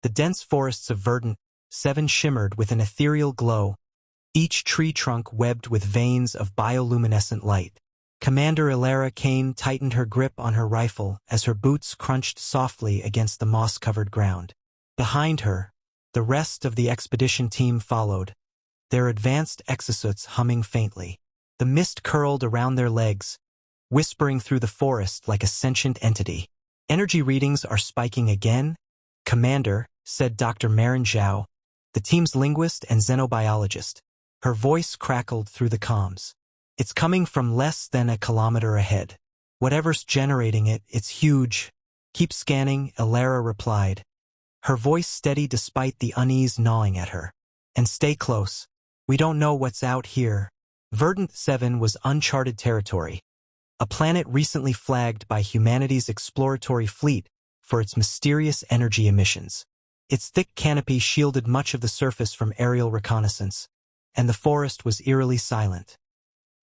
The dense forests of Verdant 7 shimmered with an ethereal glow, each tree trunk webbed with veins of bioluminescent light. Commander Ilara Kane tightened her grip on her rifle as her boots crunched softly against the moss-covered ground. Behind her, the rest of the expedition team followed, their advanced exosuits humming faintly. The mist curled around their legs, whispering through the forest like a sentient entity. "Energy readings are spiking again, Commander," said Dr. Marin Zhao, the team's linguist and xenobiologist. Her voice crackled through the comms. "It's coming from less than a kilometer ahead. Whatever's generating it, it's huge. Keep scanning," Ilara replied, her voice steady despite the unease gnawing at her. "And stay close. We don't know what's out here." Verdant 7 was uncharted territory, a planet recently flagged by humanity's exploratory fleet for its mysterious energy emissions. Its thick canopy shielded much of the surface from aerial reconnaissance, and the forest was eerily silent.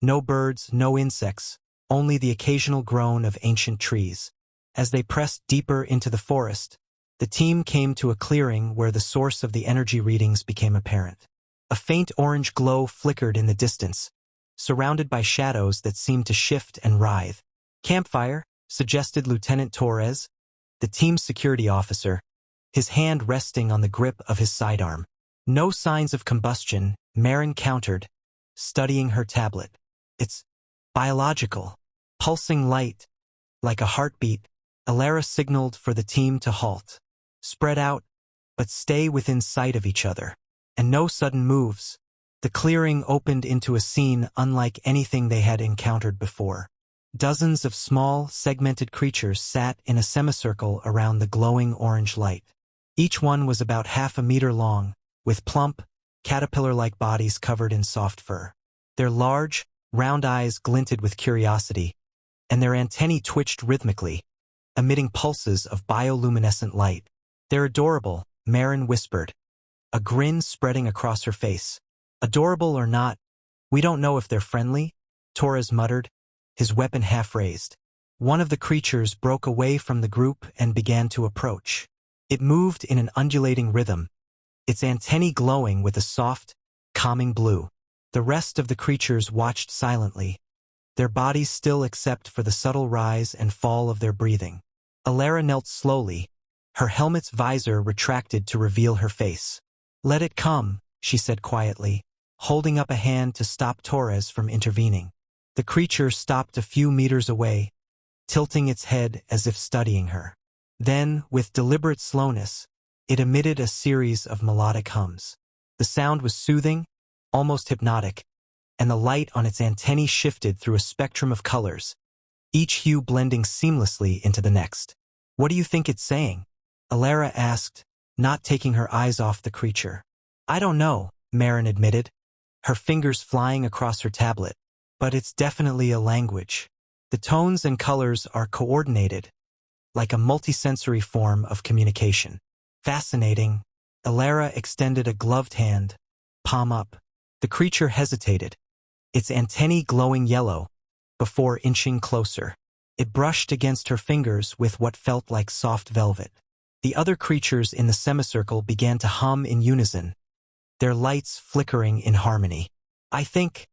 No birds, no insects, only the occasional groan of ancient trees. As they pressed deeper into the forest, the team came to a clearing where the source of the energy readings became apparent. A faint orange glow flickered in the distance, surrounded by shadows that seemed to shift and writhe. "Campfire," suggested Lieutenant Torres, the team's security officer, his hand resting on the grip of his sidearm. "No signs of combustion," Marin countered, studying her tablet. "It's biological. Pulsing light, like a heartbeat." Ilara signaled for the team to halt. "Spread out, but stay within sight of each other. And no sudden moves." The clearing opened into a scene unlike anything they had encountered before. Dozens of small, segmented creatures sat in a semicircle around the glowing orange light. Each one was about half a meter long, with plump, caterpillar-like bodies covered in soft fur. Their large, round eyes glinted with curiosity, and their antennae twitched rhythmically, emitting pulses of bioluminescent light. "They're adorable," Marin whispered, a grin spreading across her face. "Adorable or not, we don't know if they're friendly," Torres muttered, his weapon half raised. One of the creatures broke away from the group and began to approach. It moved in an undulating rhythm, its antennae glowing with a soft, calming blue. The rest of the creatures watched silently, their bodies still except for the subtle rise and fall of their breathing. Ilara knelt slowly, her helmet's visor retracted to reveal her face. "Let it come," she said quietly, holding up a hand to stop Torres from intervening. The creature stopped a few meters away, tilting its head as if studying her. Then, with deliberate slowness, it emitted a series of melodic hums. The sound was soothing, almost hypnotic, and the light on its antennae shifted through a spectrum of colors, each hue blending seamlessly into the next. "What do you think it's saying?" Ilara asked, not taking her eyes off the creature. "I don't know," Marin admitted, her fingers flying across her tablet. "But it's definitely a language. The tones and colors are coordinated, like a multisensory form of communication." "Fascinating." Ilara extended a gloved hand, palm up. The creature hesitated, its antennae glowing yellow, before inching closer. It brushed against her fingers with what felt like soft velvet. The other creatures in the semicircle began to hum in unison, their lights flickering in harmony. "I think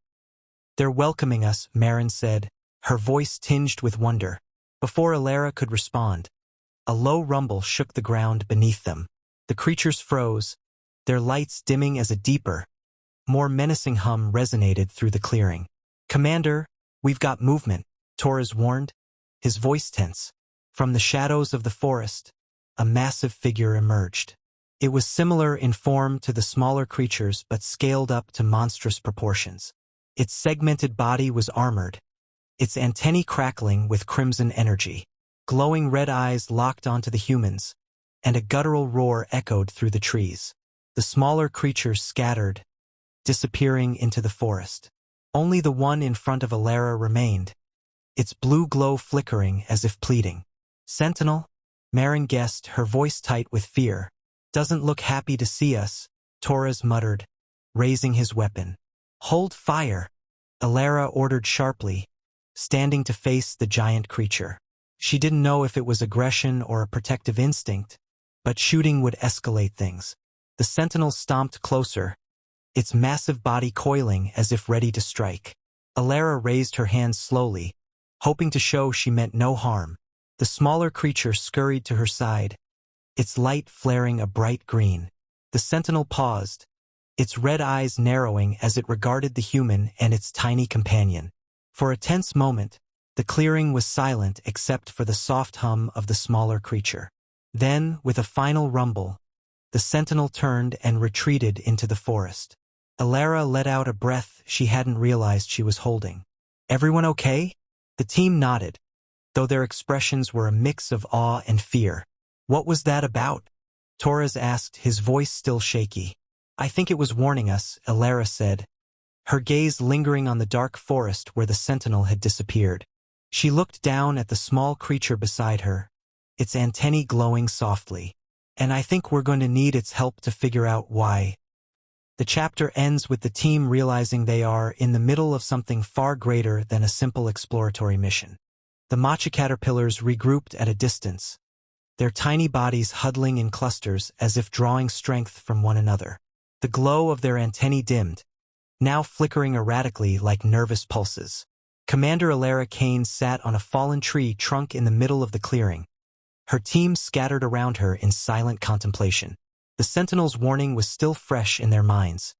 they're welcoming us," Marin said, her voice tinged with wonder. Before Ilara could respond, a low rumble shook the ground beneath them. The creatures froze, their lights dimming as a deeper, more menacing hum resonated through the clearing. "Commander, we've got movement," Torres warned, his voice tense. From the shadows of the forest, a massive figure emerged. It was similar in form to the smaller creatures but scaled up to monstrous proportions. Its segmented body was armored, its antennae crackling with crimson energy. Glowing red eyes locked onto the humans, and a guttural roar echoed through the trees. The smaller creatures scattered, disappearing into the forest. Only the one in front of Ilara remained, its blue glow flickering as if pleading. "Sentinel?" Marin guessed, her voice tight with fear. "Doesn't look happy to see us," Torres muttered, raising his weapon. "Hold fire," Ilara ordered sharply, standing to face the giant creature. She didn't know if it was aggression or a protective instinct, but shooting would escalate things. The sentinel stomped closer, its massive body coiling as if ready to strike. Alara raised her hands slowly, hoping to show she meant no harm. The smaller creature scurried to her side, its light flaring a bright green. The sentinel paused, its red eyes narrowing as it regarded the human and its tiny companion. For a tense moment, the clearing was silent except for the soft hum of the smaller creature. Then, with a final rumble, the sentinel turned and retreated into the forest. Alara let out a breath she hadn't realized she was holding. "Everyone okay?" The team nodded, though their expressions were a mix of awe and fear. "What was that about?" Torres asked, his voice still shaky. "I think it was warning us," Alara said, her gaze lingering on the dark forest where the sentinel had disappeared. She looked down at the small creature beside her, its antennae glowing softly. "And I think we're going to need its help to figure out why." The chapter ends with the team realizing they are in the middle of something far greater than a simple exploratory mission. The matcha caterpillars regrouped at a distance, their tiny bodies huddling in clusters as if drawing strength from one another. The glow of their antennae dimmed, now flickering erratically like nervous pulses. Commander Alara Kane sat on a fallen tree trunk in the middle of the clearing, her team scattered around her in silent contemplation. The Sentinel's warning was still fresh in their minds,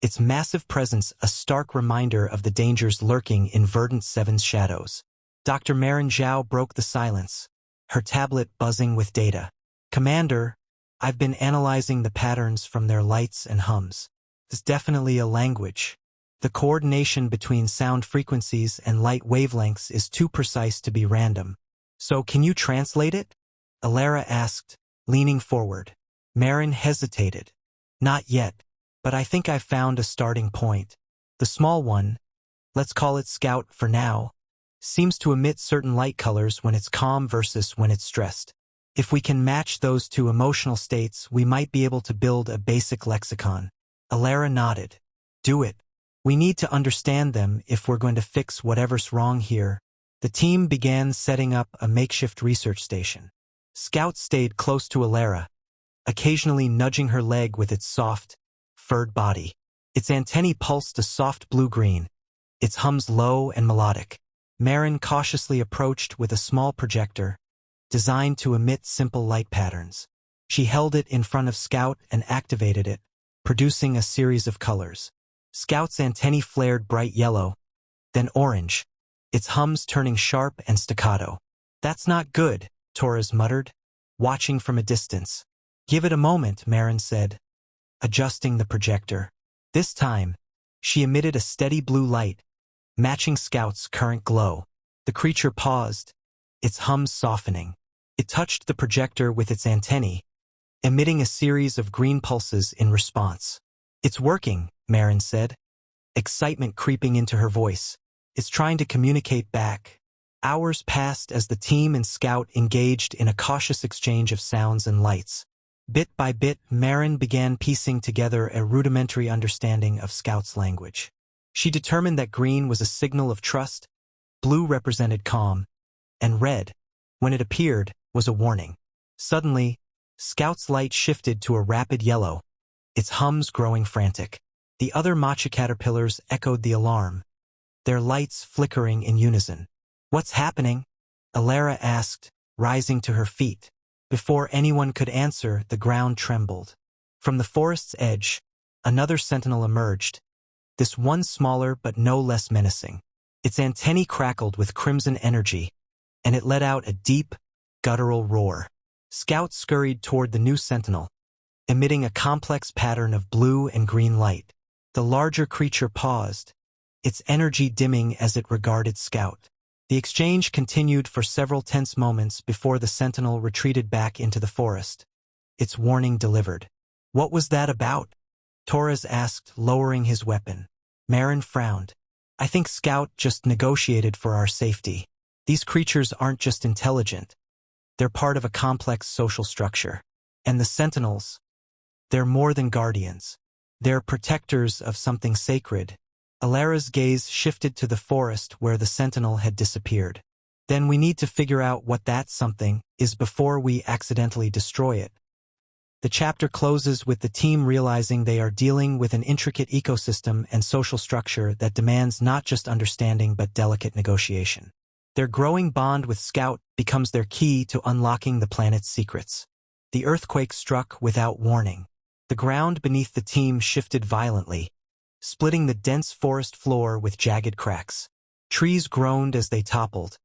its massive presence a stark reminder of the dangers lurking in Verdant 7's shadows. Dr. Marin Zhao broke the silence, her tablet buzzing with data. "Commander, I've been analyzing the patterns from their lights and hums. It's definitely a language. The coordination between sound frequencies and light wavelengths is too precise to be random. So can you translate it?" Alara asked, leaning forward. Marin hesitated. "Not yet, but I think I've found a starting point. The small one, let's call it Scout for now, seems to emit certain light colors when it's calm versus when it's stressed. If we can match those two emotional states, we might be able to build a basic lexicon." Alara nodded. "Do it. We need to understand them if we're going to fix whatever's wrong here." The team began setting up a makeshift research station. Scout stayed close to Alara, occasionally nudging her leg with its soft, furred body. Its antennae pulsed a soft blue-green, its hums low and melodic. Marin cautiously approached with a small projector, designed to emit simple light patterns. She held it in front of Scout and activated it, producing a series of colors. Scout's antennae flared bright yellow, then orange, its hums turning sharp and staccato. "That's not good," Torres muttered, watching from a distance. "Give it a moment," Marin said, adjusting the projector. This time, she emitted a steady blue light, matching Scout's current glow. The creature paused, its hums softening. It touched the projector with its antennae, emitting a series of green pulses in response. "It's working," Marin said, excitement creeping into her voice. "It's trying to communicate back." Hours passed as the team and Scout engaged in a cautious exchange of sounds and lights. Bit by bit, Marin began piecing together a rudimentary understanding of Scout's language. She determined that green was a signal of trust, blue represented calm, and red, when it appeared, was a warning. Suddenly, Scout's light shifted to a rapid yellow, its hums growing frantic. The other matcha caterpillars echoed the alarm, their lights flickering in unison. "What's happening?" Alara asked, rising to her feet. Before anyone could answer, the ground trembled. From the forest's edge, another sentinel emerged, this one smaller but no less menacing. Its antennae crackled with crimson energy, and it let out a deep, guttural roar. Scout scurried toward the new sentinel, emitting a complex pattern of blue and green light. The larger creature paused, its energy dimming as it regarded Scout. The exchange continued for several tense moments before the sentinel retreated back into the forest, its warning delivered. "What was that about?" Torres asked, lowering his weapon. Marin frowned. "I think Scout just negotiated for our safety. These creatures aren't just intelligent. They're part of a complex social structure. And the sentinels, they're more than guardians. They're protectors of something sacred." Alara's gaze shifted to the forest where the sentinel had disappeared. "Then we need to figure out what that something is before we accidentally destroy it." The chapter closes with the team realizing they are dealing with an intricate ecosystem and social structure that demands not just understanding but delicate negotiation. Their growing bond with Scout becomes their key to unlocking the planet's secrets. The earthquake struck without warning. The ground beneath the team shifted violently, splitting the dense forest floor with jagged cracks. Trees groaned as they toppled,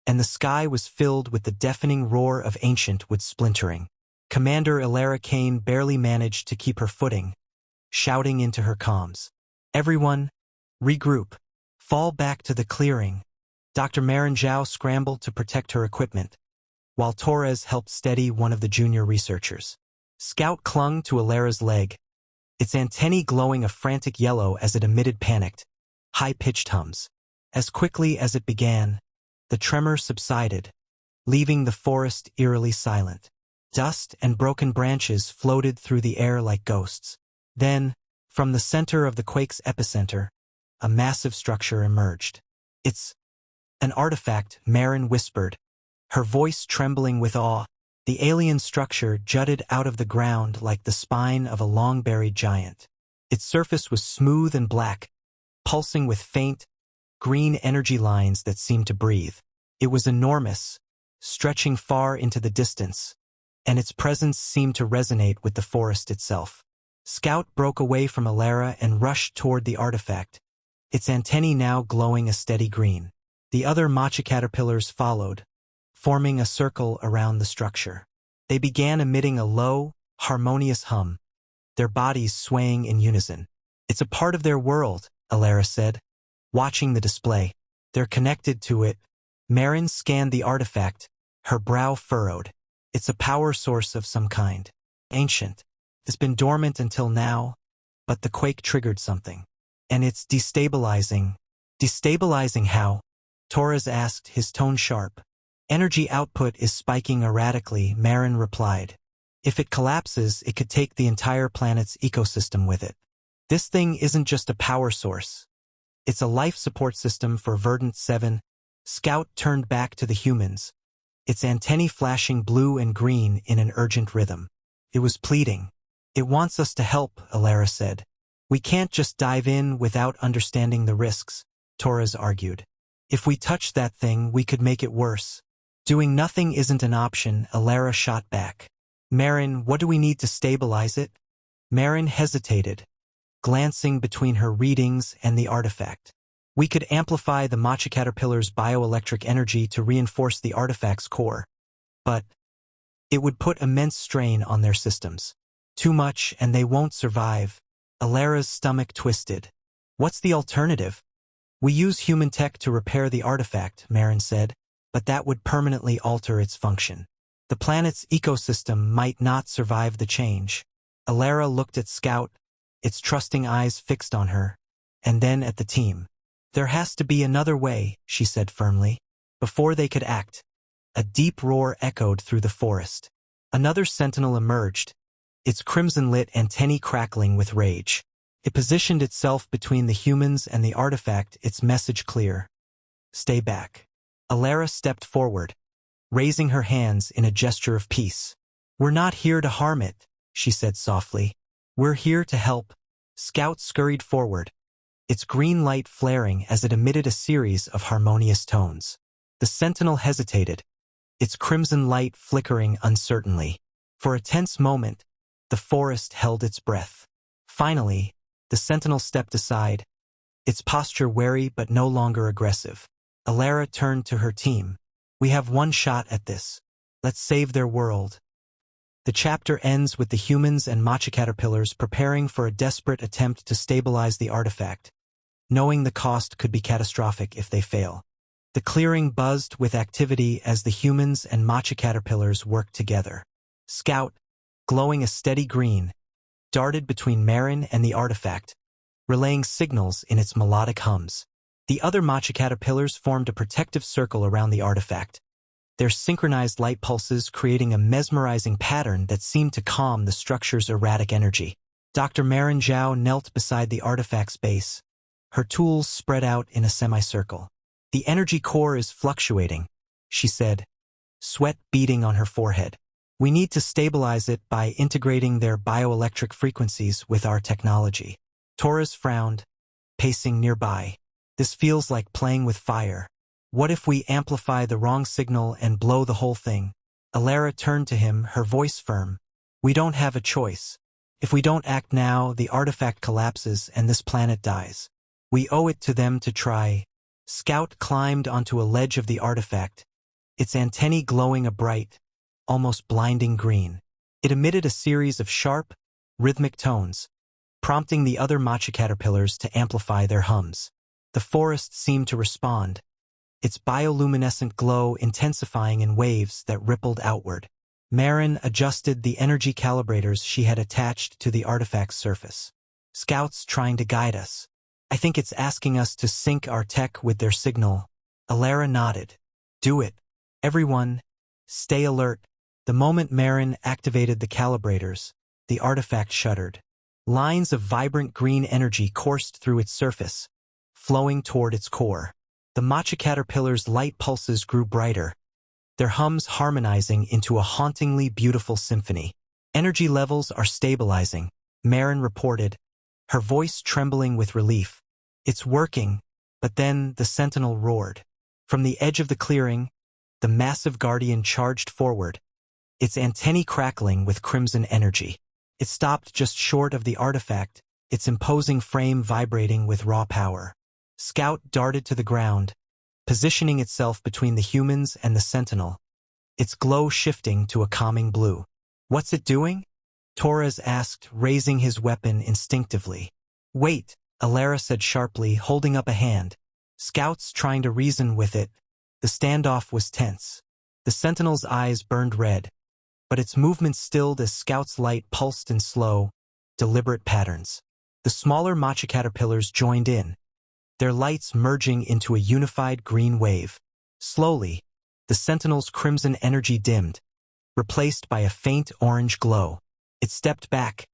and the sky was filled with the deafening roar of ancient wood splintering. Commander Ilara Kane barely managed to keep her footing, shouting into her comms. "Everyone, regroup. Fall back to the clearing." Dr. Marin Zhao scrambled to protect her equipment, while Torres helped steady one of the junior researchers. Scout clung to Ilara's leg, its antennae glowing a frantic yellow as it emitted panicked, high-pitched hums. As quickly as it began, the tremor subsided, leaving the forest eerily silent. Dust and broken branches floated through the air like ghosts. Then, from the center of the quake's epicenter, a massive structure emerged. "It's an artifact," Marin whispered, her voice trembling with awe. The alien structure jutted out of the ground like the spine of a long-buried giant. Its surface was smooth and black, pulsing with faint, green energy lines that seemed to breathe. It was enormous, stretching far into the distance, and its presence seemed to resonate with the forest itself. Scout broke away from Ilara and rushed toward the artifact, its antennae now glowing a steady green. The other matcha caterpillars followed, forming a circle around the structure. They began emitting a low, harmonious hum, their bodies swaying in unison. "It's a part of their world," Ilara said, watching the display. "They're connected to it." Marin scanned the artifact, her brow furrowed. "It's a power source of some kind. Ancient. It's been dormant until now, but the quake triggered something. And it's destabilizing." "Destabilizing how?" Torres asked, his tone sharp. "Energy output is spiking erratically," Marin replied. "If it collapses, it could take the entire planet's ecosystem with it. This thing isn't just a power source. It's a life support system for Verdant 7. Scout turned back to the humans, its antennae flashing blue and green in an urgent rhythm. It was pleading. "It wants us to help," Ilara said. "We can't just dive in without understanding the risks," Torres argued. "If we touch that thing, we could make it worse." "Doing nothing isn't an option," Ilara shot back. "Marin, what do we need to stabilize it?" Marin hesitated, glancing between her readings and the artifact. "We could amplify the matcha caterpillar's bioelectric energy to reinforce the artifact's core. But it would put immense strain on their systems. Too much, and they won't survive." Ilara's stomach twisted. "What's the alternative?" "We use human tech to repair the artifact," Marin said, "but that would permanently alter its function. The planet's ecosystem might not survive the change." Ilara looked at Scout, its trusting eyes fixed on her, and then at the team. "There has to be another way," she said firmly. Before they could act, a deep roar echoed through the forest. Another sentinel emerged, its crimson-lit antennae crackling with rage. It positioned itself between the humans and the artifact, its message clear. "Stay back." Ilara stepped forward, raising her hands in a gesture of peace. "We're not here to harm it," she said softly. "We're here to help." Scout scurried forward, its green light flaring as it emitted a series of harmonious tones. The sentinel hesitated, its crimson light flickering uncertainly. For a tense moment, the forest held its breath. Finally, the sentinel stepped aside, its posture wary but no longer aggressive. Ilara turned to her team. "We have one shot at this. Let's save their world." The chapter ends with the humans and matcha caterpillars preparing for a desperate attempt to stabilize the artifact, knowing the cost could be catastrophic if they fail. The clearing buzzed with activity as the humans and matcha caterpillars worked together. Scout, glowing a steady green, darted between Marin and the artifact, relaying signals in its melodic hums. The other matcha caterpillars formed a protective circle around the artifact, their synchronized light pulses creating a mesmerizing pattern that seemed to calm the structure's erratic energy. Dr. Marin Zhao knelt beside the artifact's base, her tools spread out in a semicircle. "The energy core is fluctuating," she said, sweat beading on her forehead. We need to stabilize it by integrating their bioelectric frequencies with our technology. Torres frowned, pacing nearby. This feels like playing with fire. What if we amplify the wrong signal and blow the whole thing? Alara turned to him, her voice firm. We don't have a choice. If we don't act now, the artifact collapses and this planet dies. We owe it to them to try. Scout climbed onto a ledge of the artifact, its antennae glowing a bright, almost blinding green. It emitted a series of sharp, rhythmic tones, prompting the other matcha caterpillars to amplify their hums. The forest seemed to respond, its bioluminescent glow intensifying in waves that rippled outward. Marin adjusted the energy calibrators she had attached to the artifact's surface. Scout's trying to guide us. I think it's asking us to sync our tech with their signal. Alara nodded. Do it. Everyone, stay alert. The moment Marin activated the calibrators, the artifact shuddered. Lines of vibrant green energy coursed through its surface, flowing toward its core. The matcha caterpillar's light pulses grew brighter, their hums harmonizing into a hauntingly beautiful symphony. Energy levels are stabilizing, Marin reported, her voice trembling with relief. It's working, but then the sentinel roared. From the edge of the clearing, the massive guardian charged forward, its antennae crackling with crimson energy. It stopped just short of the artifact, its imposing frame vibrating with raw power. Scout darted to the ground, positioning itself between the humans and the sentinel, its glow shifting to a calming blue. What's it doing? Torres asked, raising his weapon instinctively. Wait, Alara said sharply, holding up a hand. Scout's trying to reason with it. The standoff was tense. The sentinel's eyes burned red, but its movements stilled as Scout's light pulsed in slow, deliberate patterns. The smaller matcha caterpillars joined in, their lights merging into a unified green wave. Slowly, the sentinel's crimson energy dimmed, replaced by a faint orange glow. It stepped back,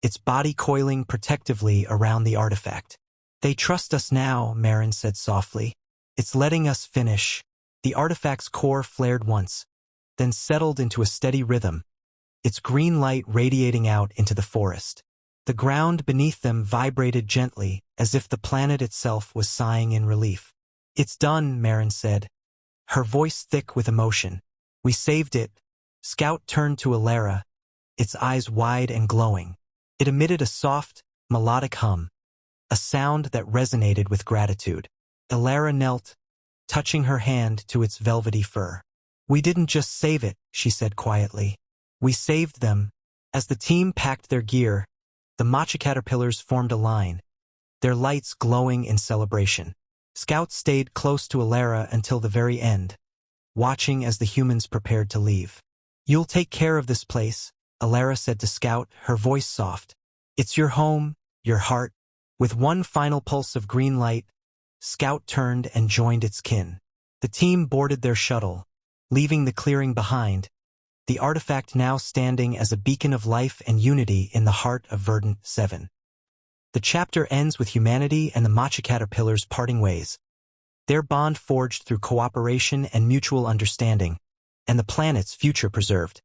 its body coiling protectively around the artifact. They trust us now, Marin said softly. It's letting us finish. The artifact's core flared once, then settled into a steady rhythm, its green light radiating out into the forest. The ground beneath them vibrated gently, as if the planet itself was sighing in relief. It's done, Marin said, her voice thick with emotion. We saved it. Scout turned to Alara, its eyes wide and glowing. It emitted a soft, melodic hum, a sound that resonated with gratitude. Alara knelt, touching her hand to its velvety fur. We didn't just save it, she said quietly. We saved them. As the team packed their gear, the matcha caterpillars formed a line, their lights glowing in celebration. Scout stayed close to Alara until the very end, watching as the humans prepared to leave. You'll take care of this place, Alara said to Scout, her voice soft. It's your home, your heart. With one final pulse of green light, Scout turned and joined its kin. The team boarded their shuttle, leaving the clearing behind, the artifact now standing as a beacon of life and unity in the Heart of Verdant 7. The chapter ends with humanity and the matcha caterpillars parting ways, their bond forged through cooperation and mutual understanding, and the planet's future preserved.